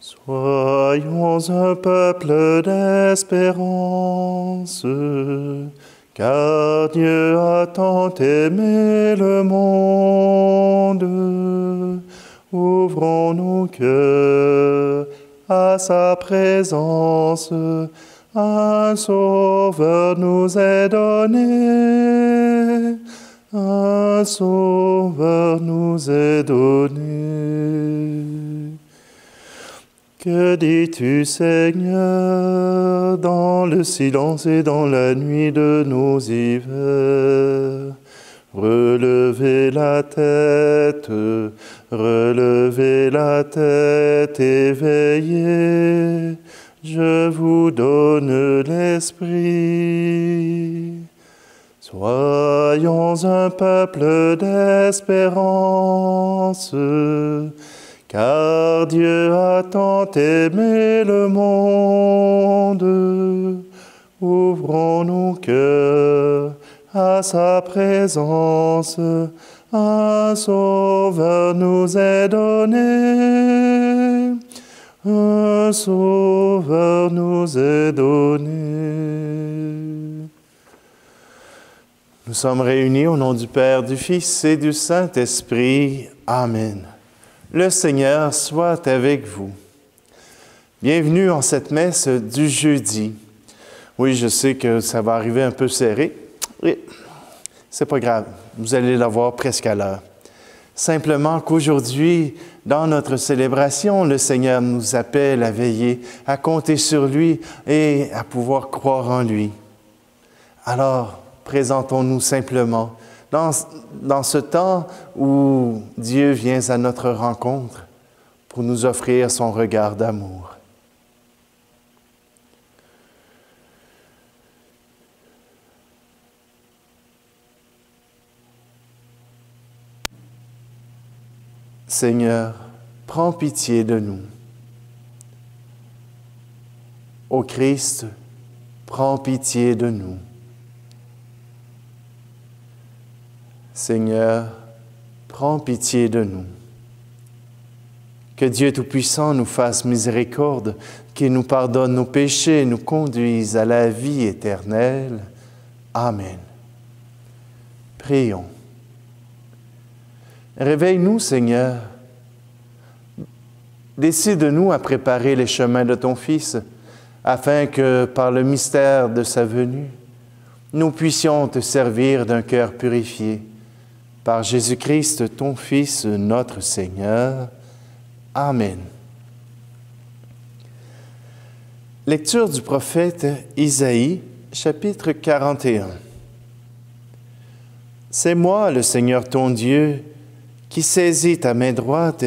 Soyons un peuple d'espérance, car Dieu a tant aimé le monde. Ouvrons nos cœurs à sa présence, un sauveur nous est donné, un sauveur nous est donné. Que dis-tu, Seigneur, dans le silence et dans la nuit de nos hivers? Relevez la tête, éveillez, je vous donne l'esprit. Soyons un peuple d'espérance, car Dieu a tant aimé le monde. Ouvrons nos cœurs à sa présence, un sauveur nous est donné, un sauveur nous est donné. Nous sommes réunis au nom du Père, du Fils et du Saint-Esprit. Amen. Le Seigneur soit avec vous. Bienvenue en cette messe du jeudi. Oui, je sais que ça va arriver un peu serré. Oui, c'est pas grave, vous allez la voir presque à l'heure. Simplement qu'aujourd'hui, dans notre célébration, le Seigneur nous appelle à veiller, à compter sur lui et à pouvoir croire en lui. Alors, présentons-nous simplement dans ce temps où Dieu vient à notre rencontre pour nous offrir son regard d'amour. Seigneur, prends pitié de nous. Ô Christ, prends pitié de nous. Seigneur, prends pitié de nous. Que Dieu Tout-Puissant nous fasse miséricorde, qu'il nous pardonne nos péchés et nous conduise à la vie éternelle. Amen. Prions. Réveille-nous, Seigneur. Décide-nous à préparer les chemins de ton Fils, afin que, par le mystère de sa venue, nous puissions te servir d'un cœur purifié. Par Jésus-Christ, ton Fils, notre Seigneur. Amen. Lecture du prophète Isaïe, chapitre 41. C'est moi, le Seigneur ton Dieu, qui saisit ta main droite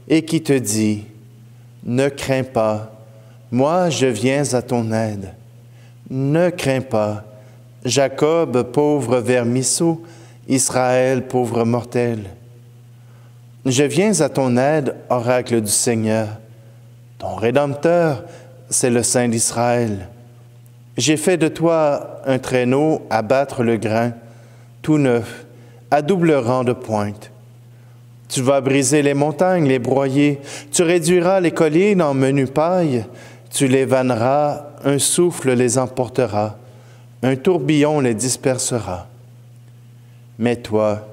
et qui te dit, « Ne crains pas, moi je viens à ton aide. Ne crains pas, Jacob, pauvre vermisseau, Israël, pauvre mortel. Je viens à ton aide, oracle du Seigneur. Ton Rédempteur, c'est le Saint d'Israël. J'ai fait de toi un traîneau à battre le grain, tout neuf, à double rang de pointe. Tu vas briser les montagnes, les broyer, tu réduiras les collines en menu paille, tu les vanneras, un souffle les emportera, un tourbillon les dispersera. Mais toi,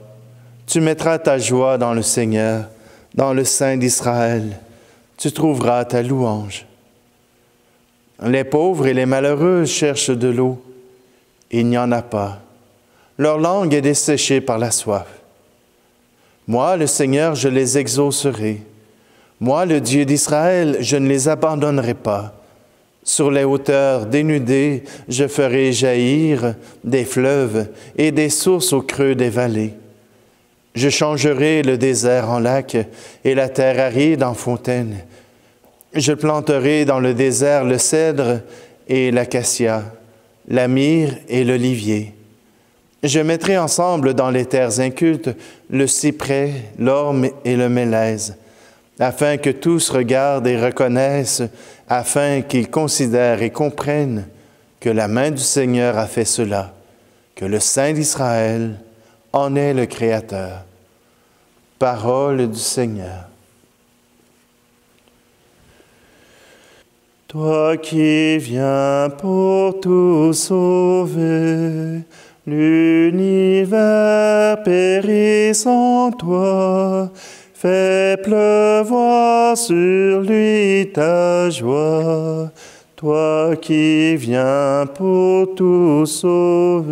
tu mettras ta joie dans le Seigneur, dans le Saint d'Israël, tu trouveras ta louange. Les pauvres et les malheureux cherchent de l'eau, il n'y en a pas. Leur langue est desséchée par la soif. Moi, le Seigneur, je les exaucerai. Moi, le Dieu d'Israël, je ne les abandonnerai pas. Sur les hauteurs dénudées, je ferai jaillir des fleuves et des sources au creux des vallées. Je changerai le désert en lac et la terre aride en fontaine. Je planterai dans le désert le cèdre et l'acacia, la myrrhe et l'olivier. Je mettrai ensemble dans les terres incultes le cyprès, l'orme et le mélèze, afin que tous regardent et reconnaissent, afin qu'ils considèrent et comprennent que la main du Seigneur a fait cela, que le Saint d'Israël en est le Créateur. Parole du Seigneur. Toi qui viens pour tout sauver, l'univers périt sans toi. Fais pleuvoir sur lui ta joie, toi qui viens pour tout sauver.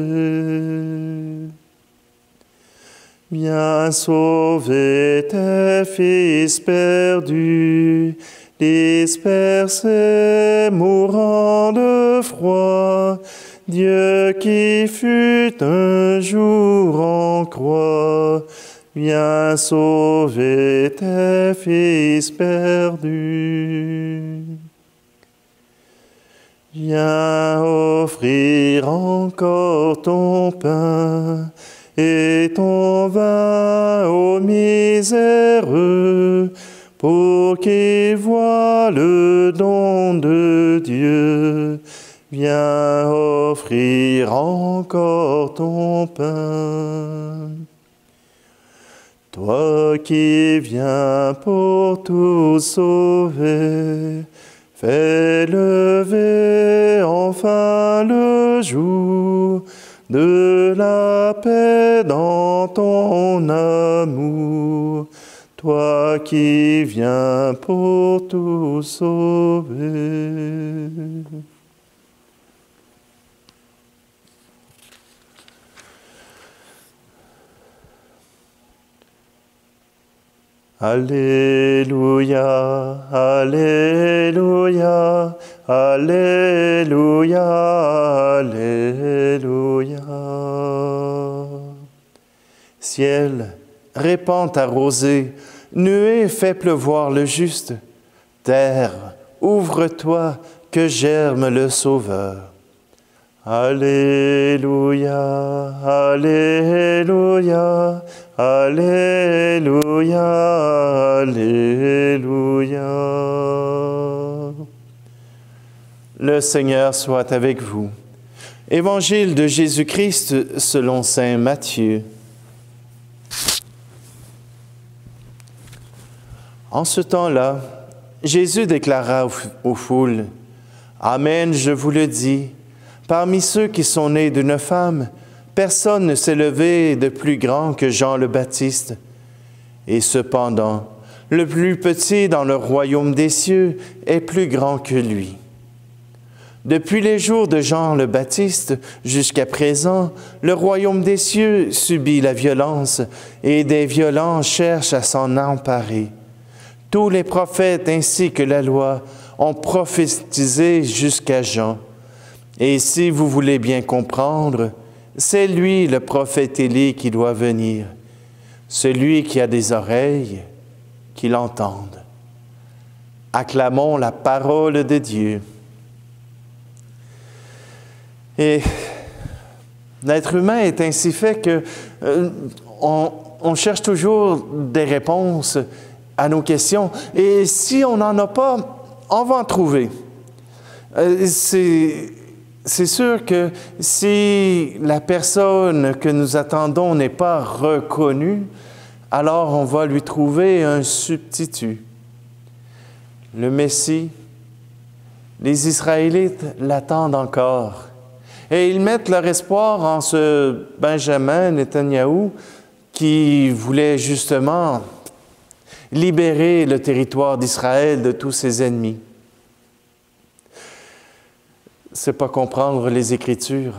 Viens sauver tes fils perdus, dispersés, mourant de froid. Dieu qui fut un jour en croix, viens sauver tes fils perdus. Viens offrir encore ton pain et ton vin aux miséreux, pour qu'ils voient le don de Dieu. Viens offrir encore ton pain. Toi qui viens pour tout sauver, fais lever enfin le jour de la paix dans ton amour. Toi qui viens pour tout sauver. Alléluia, Alléluia, Alléluia, Alléluia. Ciel, répands ta rosée, nuée fais pleuvoir le juste. Terre, ouvre-toi, que germe le Sauveur. Alléluia, Alléluia, Alléluia, Alléluia. Le Seigneur soit avec vous. Évangile de Jésus-Christ selon saint Matthieu. En ce temps-là, Jésus déclara aux foules, « Amen, je vous le dis, parmi ceux qui sont nés d'une femme, personne ne s'est levé de plus grand que Jean le Baptiste. Et cependant, le plus petit dans le royaume des cieux est plus grand que lui. Depuis les jours de Jean le Baptiste jusqu'à présent, le royaume des cieux subit la violence et des violents cherchent à s'en emparer. Tous les prophètes ainsi que la loi ont prophétisé jusqu'à Jean. Et si vous voulez bien comprendre, c'est lui, le prophète Élie, qui doit venir. Celui qui a des oreilles, qu'il entende. Acclamons la parole de Dieu. Et l'être humain est ainsi fait que on cherche toujours des réponses à nos questions. Et si on n'en a pas, on va en trouver. C'est sûr que si la personne que nous attendons n'est pas reconnue, alors on va lui trouver un substitut. Le Messie, les Israélites l'attendent encore. Et ils mettent leur espoir en ce Benjamin Netanyahou qui voulait justement libérer le territoire d'Israël de tous ses ennemis. C'est pas comprendre les Écritures.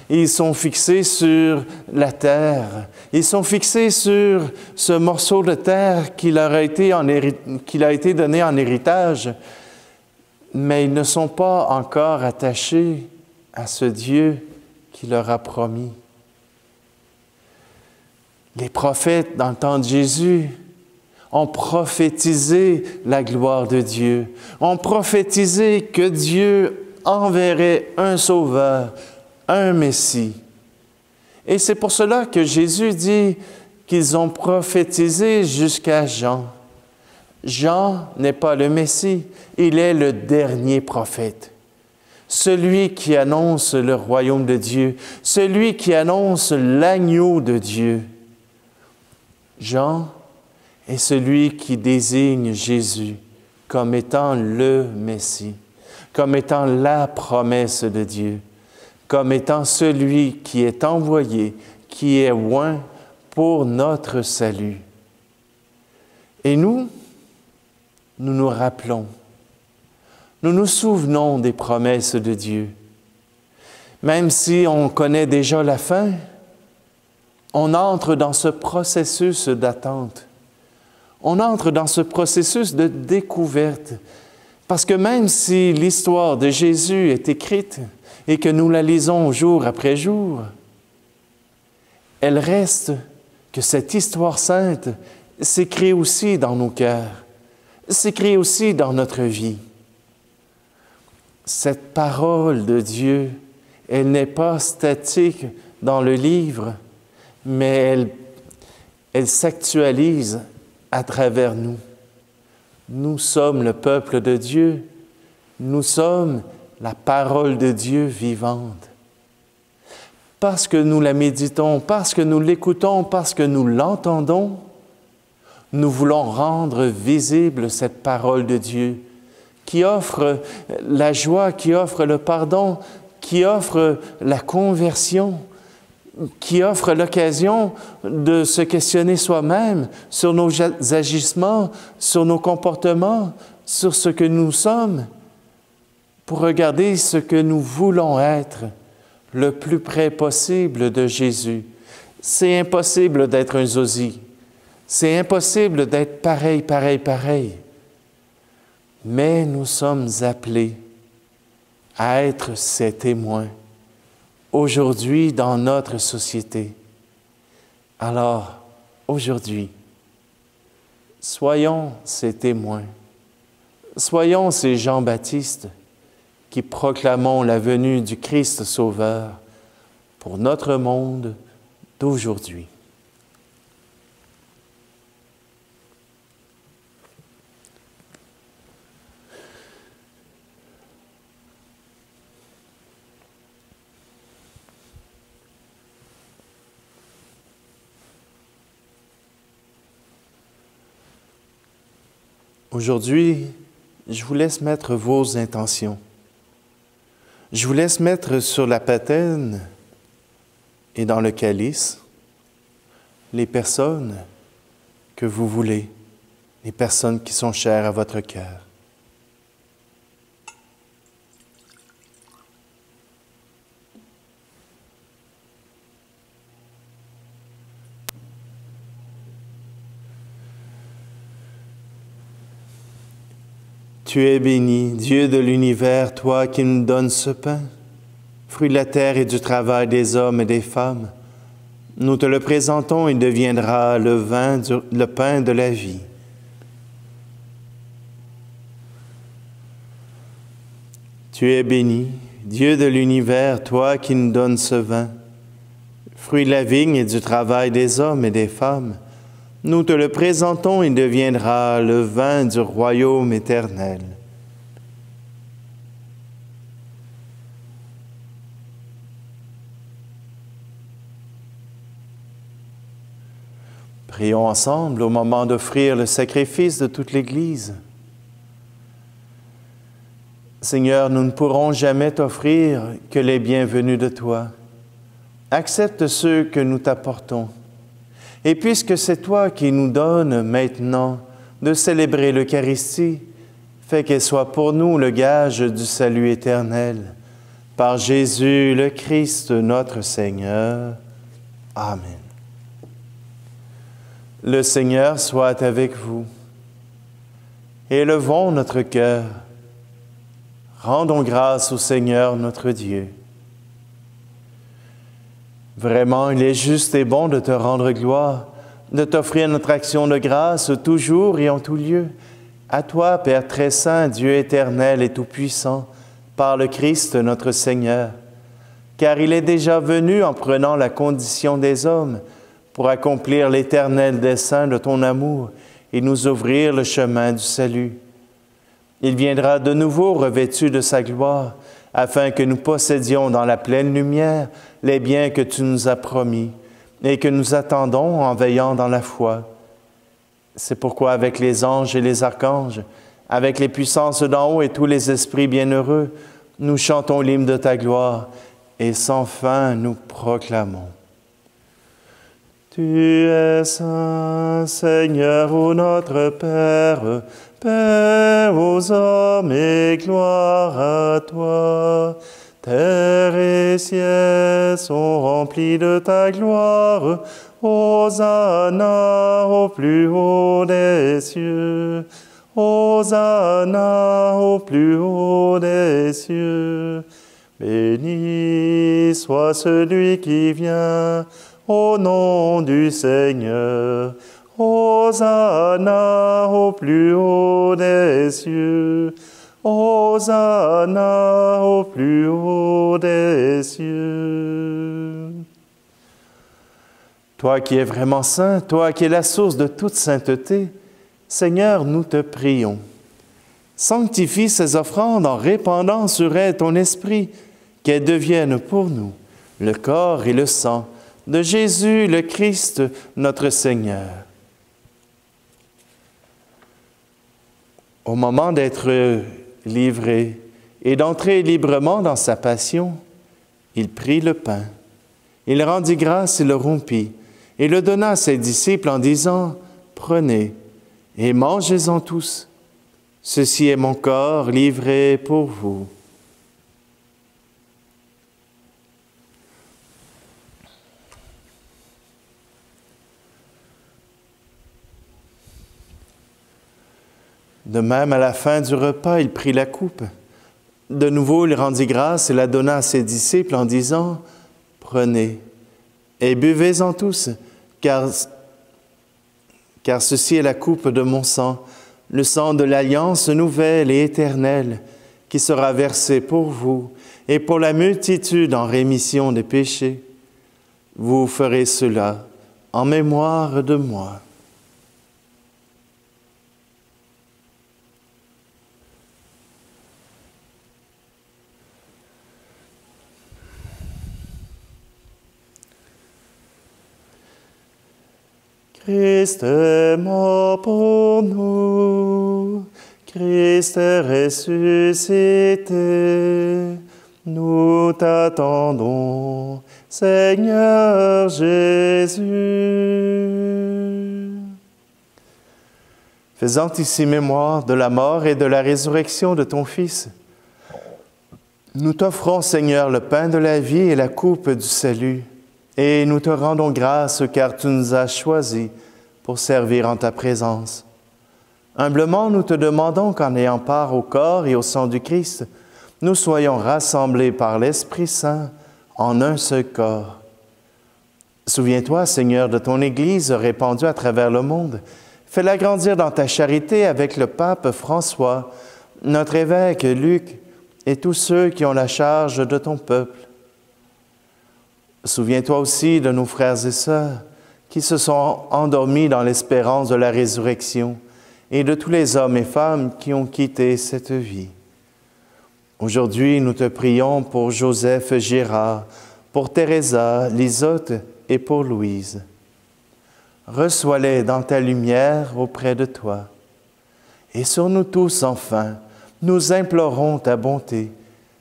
Ils sont fixés sur la terre. Ils sont fixés sur ce morceau de terre qui leur a été donné en héritage, mais ils ne sont pas encore attachés à ce Dieu qui leur a promis. Les prophètes, dans le temps de Jésus, ont prophétisé la gloire de Dieu, ont prophétisé que Dieu enverrait un sauveur, un Messie. Et c'est pour cela que Jésus dit qu'ils ont prophétisé jusqu'à Jean. Jean n'est pas le Messie, il est le dernier prophète. Celui qui annonce le royaume de Dieu, celui qui annonce l'agneau de Dieu. Jean est celui qui désigne Jésus comme étant le Messie, comme étant la promesse de Dieu, comme étant celui qui est envoyé, qui est oint pour notre salut. Et nous nous rappelons, nous nous souvenons des promesses de Dieu. Même si on connaît déjà la fin, on entre dans ce processus d'attente. On entre dans ce processus de découverte. Parce que même si l'histoire de Jésus est écrite et que nous la lisons jour après jour, elle reste que cette histoire sainte s'écrit aussi dans nos cœurs, s'écrit aussi dans notre vie. Cette parole de Dieu, elle n'est pas statique dans le livre, mais elle s'actualise à travers nous. Nous sommes le peuple de Dieu. Nous sommes la parole de Dieu vivante. Parce que nous la méditons, parce que nous l'écoutons, parce que nous l'entendons, nous voulons rendre visible cette parole de Dieu qui offre la joie, qui offre le pardon, qui offre la conversion, qui offre l'occasion de se questionner soi-même sur nos agissements, sur nos comportements, sur ce que nous sommes, pour regarder ce que nous voulons être le plus près possible de Jésus. C'est impossible d'être un Zosie. C'est impossible d'être pareil. Mais nous sommes appelés à être ses témoins aujourd'hui dans notre société. Alors, aujourd'hui, soyons ces témoins, soyons ces Jean-Baptiste qui proclamons la venue du Christ Sauveur pour notre monde d'aujourd'hui. Aujourd'hui, je vous laisse mettre vos intentions. Je vous laisse mettre sur la patène et dans le calice les personnes que vous voulez, les personnes qui sont chères à votre cœur. Tu es béni, Dieu de l'univers, toi qui nous donnes ce pain, fruit de la terre et du travail des hommes et des femmes. Nous te le présentons, il deviendra le pain de la vie. Tu es béni, Dieu de l'univers, toi qui nous donnes ce vin, fruit de la vigne et du travail des hommes et des femmes. Nous te le présentons, il deviendra le vin du royaume éternel. Prions ensemble au moment d'offrir le sacrifice de toute l'Église. Seigneur, nous ne pourrons jamais t'offrir que les bienvenus de toi. Accepte ceux que nous t'apportons. Et puisque c'est toi qui nous donnes maintenant de célébrer l'Eucharistie, fais qu'elle soit pour nous le gage du salut éternel. Par Jésus le Christ, notre Seigneur. Amen. Le Seigneur soit avec vous. Élevons notre cœur. Rendons grâce au Seigneur notre Dieu. Vraiment, il est juste et bon de te rendre gloire, de t'offrir notre action de grâce toujours et en tout lieu. À toi, Père très saint, Dieu éternel et tout-puissant, par le Christ notre Seigneur. Car il est déjà venu en prenant la condition des hommes pour accomplir l'éternel dessein de ton amour et nous ouvrir le chemin du salut. Il viendra de nouveau revêtu de sa gloire, afin que nous possédions dans la pleine lumière les biens que tu nous as promis et que nous attendons en veillant dans la foi. C'est pourquoi avec les anges et les archanges, avec les puissances d'en haut et tous les esprits bienheureux, nous chantons l'hymne de ta gloire et sans fin nous proclamons. Tu es saint, Seigneur, ô notre Père, paix aux hommes et gloire à toi. Terre et ciel sont remplis de ta gloire. Hosanna au plus haut des cieux. Hosanna au plus haut des cieux. Béni soit celui qui vient au nom du Seigneur. Hosanna au plus haut des cieux. Hosanna au plus haut des cieux. Toi qui es vraiment saint, toi qui es la source de toute sainteté, Seigneur, nous te prions. Sanctifie ces offrandes en répandant sur elles ton esprit, qu'elles deviennent pour nous le corps et le sang de Jésus le Christ, notre Seigneur. Au moment d'être livré et d'entrer librement dans sa passion, il prit le pain. Il rendit grâce et le rompit, et le donna à ses disciples en disant, « Prenez et mangez-en tous. Ceci est mon corps livré pour vous. » De même, à la fin du repas, il prit la coupe. De nouveau, il rendit grâce et la donna à ses disciples en disant, « Prenez et buvez-en tous, car ceci est la coupe de mon sang, le sang de l'alliance nouvelle et éternelle, qui sera versé pour vous et pour la multitude en rémission des péchés. Vous ferez cela en mémoire de moi. » Christ est mort pour nous, Christ est ressuscité, nous t'attendons, Seigneur Jésus. Faisant ici mémoire de la mort et de la résurrection de ton Fils, nous t'offrons, Seigneur, le pain de la vie et la coupe du salut, et nous te rendons grâce car tu nous as choisis pour servir en ta présence. Humblement, nous te demandons qu'en ayant part au corps et au sang du Christ, nous soyons rassemblés par l'Esprit Saint en un seul corps. Souviens-toi, Seigneur, de ton Église répandue à travers le monde. Fais-la grandir dans ta charité avec le pape François, notre évêque Luc et tous ceux qui ont la charge de ton peuple. Souviens-toi aussi de nos frères et sœurs qui se sont endormis dans l'espérance de la résurrection et de tous les hommes et femmes qui ont quitté cette vie. Aujourd'hui, nous te prions pour Joseph Gérard, pour Teresa, Lisotte et pour Louise. Reçois-les dans ta lumière auprès de toi. Et sur nous tous, enfin, nous implorons ta bonté.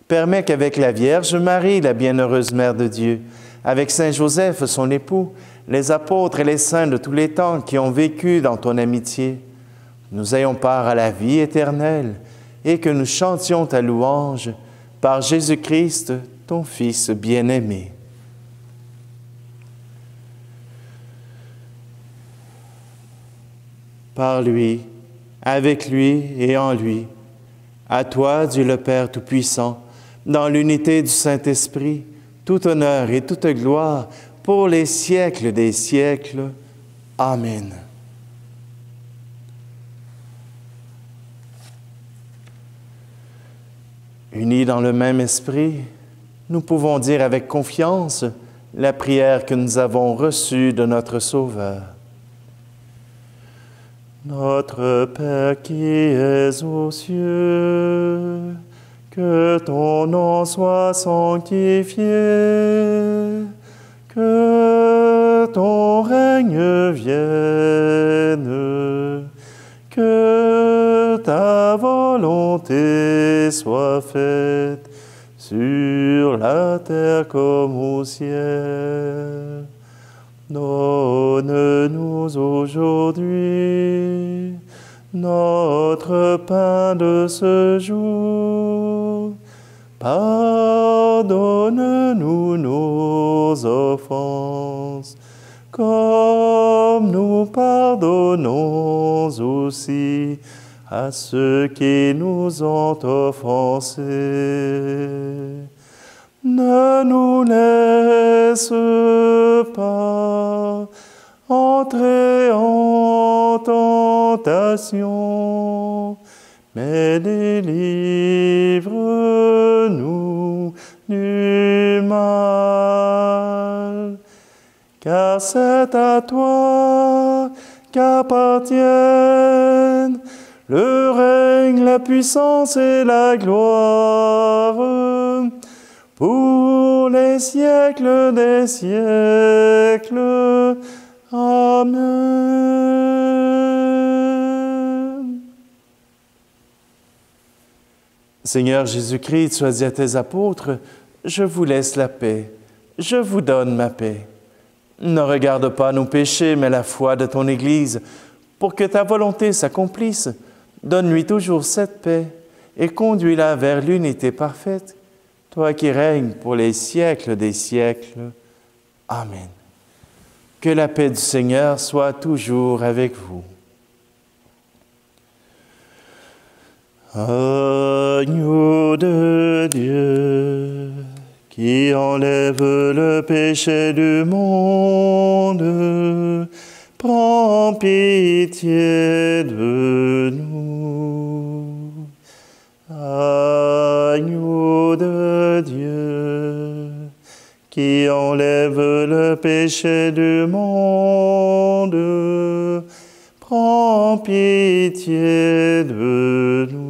Permets qu'avec la Vierge Marie, la bienheureuse Mère de Dieu, avec Saint Joseph, son époux, les apôtres et les saints de tous les temps qui ont vécu dans ton amitié, nous ayons part à la vie éternelle et que nous chantions ta louange par Jésus-Christ, ton Fils bien-aimé. Par lui, avec lui et en lui, à toi, Dieu le Père Tout-Puissant, dans l'unité du Saint-Esprit, tout honneur et toute gloire pour les siècles des siècles. Amen. Unis dans le même esprit, nous pouvons dire avec confiance la prière que nous avons reçue de notre Sauveur. Notre Père qui es aux cieux, que ton nom soit sanctifié, que ton règne vienne, que ta volonté soit faite sur la terre comme au ciel. Donne-nous aujourd'hui notre pain de ce jour. Pardonne-nous nos offenses, comme nous pardonnons aussi à ceux qui nous ont offensés. Ne nous laisse pas entrer en tentation, mais délivre-nous du mal. Car c'est à toi qu'appartiennent le règne, la puissance et la gloire pour les siècles des siècles. Amen. Seigneur Jésus-Christ, tu as dit à tes apôtres, « Je vous laisse la paix, je vous donne ma paix. » Ne regarde pas nos péchés, mais la foi de ton Église, pour que ta volonté s'accomplisse. Donne-lui toujours cette paix et conduis-la vers l'unité parfaite, toi qui règnes pour les siècles des siècles. Amen. Que la paix du Seigneur soit toujours avec vous. Agneau de Dieu, qui enlève le péché du monde, prends pitié de nous. Agneau de Dieu, qui enlève le péché du monde, prends pitié de nous.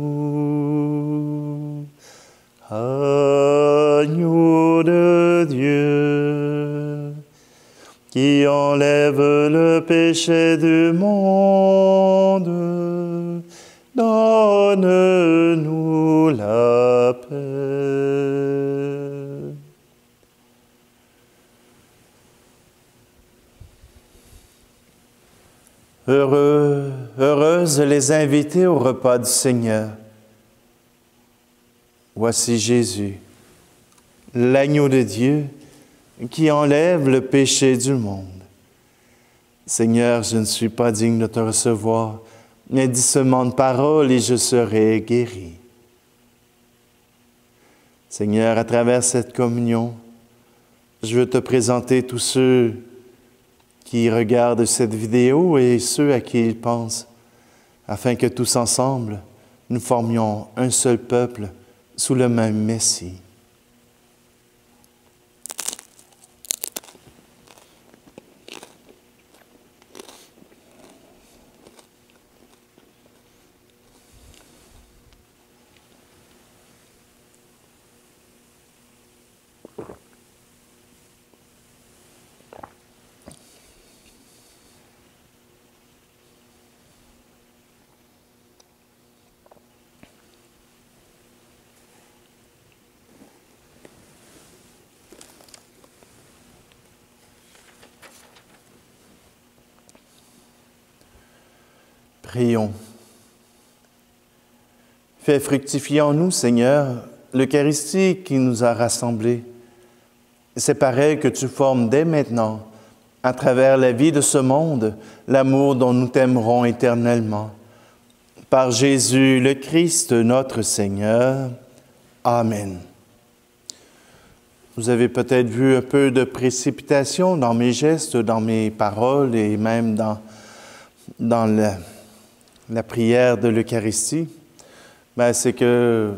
Agneau de Dieu, qui enlève le péché du monde, donne-nous la paix. Heureuses les invités au repas du Seigneur. Voici Jésus, l'agneau de Dieu, qui enlève le péché du monde. Seigneur, je ne suis pas digne de te recevoir, mais dis seulement une parole et je serai guéri. Seigneur, à travers cette communion, je veux te présenter tous ceux qui regardent cette vidéo et ceux à qui ils pensent, afin que tous ensemble, nous formions un seul peuple sous le même Messie. Prions. Fais fructifier en nous, Seigneur, l'Eucharistie qui nous a rassemblés. C'est pareil que tu formes dès maintenant, à travers la vie de ce monde, l'amour dont nous t'aimerons éternellement. Par Jésus le Christ, notre Seigneur. Amen. Vous avez peut-être vu un peu de précipitation dans mes gestes, dans mes paroles et même dans la prière de l'Eucharistie. Ben, c'est que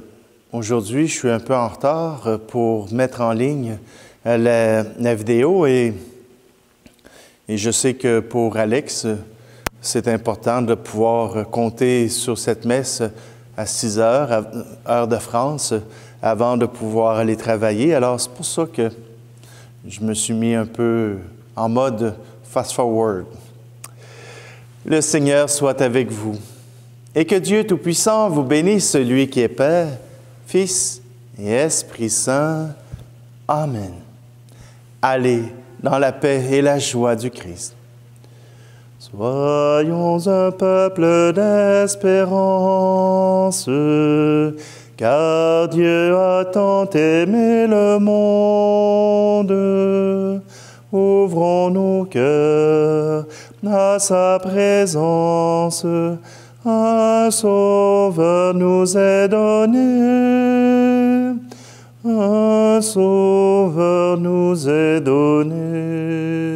aujourd'hui, je suis un peu en retard pour mettre en ligne la vidéo et je sais que pour Alex, c'est important de pouvoir compter sur cette messe à 6 heures, heure de France, avant de pouvoir aller travailler. Alors, c'est pour ça que je me suis mis un peu en mode fast-forward. Le Seigneur soit avec vous Et que Dieu Tout-Puissant vous bénisse, celui qui est Père, Fils et Esprit Saint. Amen. Allez dans la paix et la joie du Christ. Soyons un peuple d'espérance, car Dieu a tant aimé le monde. Ouvrons nos cœurs à sa présence. Un sauveur nous est donné. Un sauveur nous est donné.